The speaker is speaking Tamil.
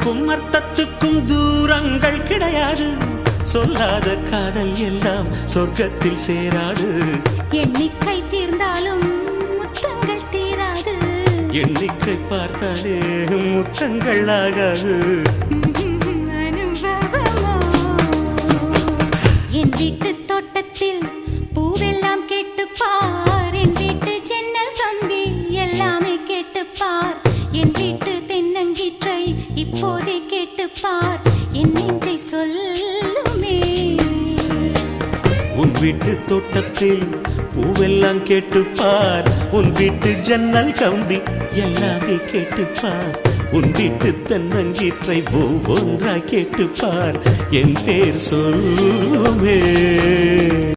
சொல்லுக்கும் அர்த்தத்துக்கும் தூரங்கள் கிடையாது. சொல்லாத காதல் எல்லாம் சொர்க்கத்தில் சேராது. எண்ணிக்கை தீர்ந்தாலும் முத்தங்கள் தீராது. எண்ணிக்கை பார்த்தாலே முத்தங்கள் ஆகாது. என் வீட்டு தோட்டத்தில் பூவெல்லாம் கேட்டுப்பார். என் வீட்டு ஜன்னல் கம்பி எல்லாமே கேட்டுப்பார். என் வீட்டு தென்னங்கீற்றை இப்போதே கேட்டுப்பார். என் நெஞ்சை சொல்லுமே. உன் வீட்டு தோட்டத்தில் பூவெல்லாம் கேட்டுப்பார். உன் வீட்டு ஜன்னல் கம்பி எல்லாமே கேட்டுப்பார். உன் வீட்டு தென்னங்கீற்றை ஒவ்வொன்றா கேட்டுப்பார். என் பேர் சொல்லுமே.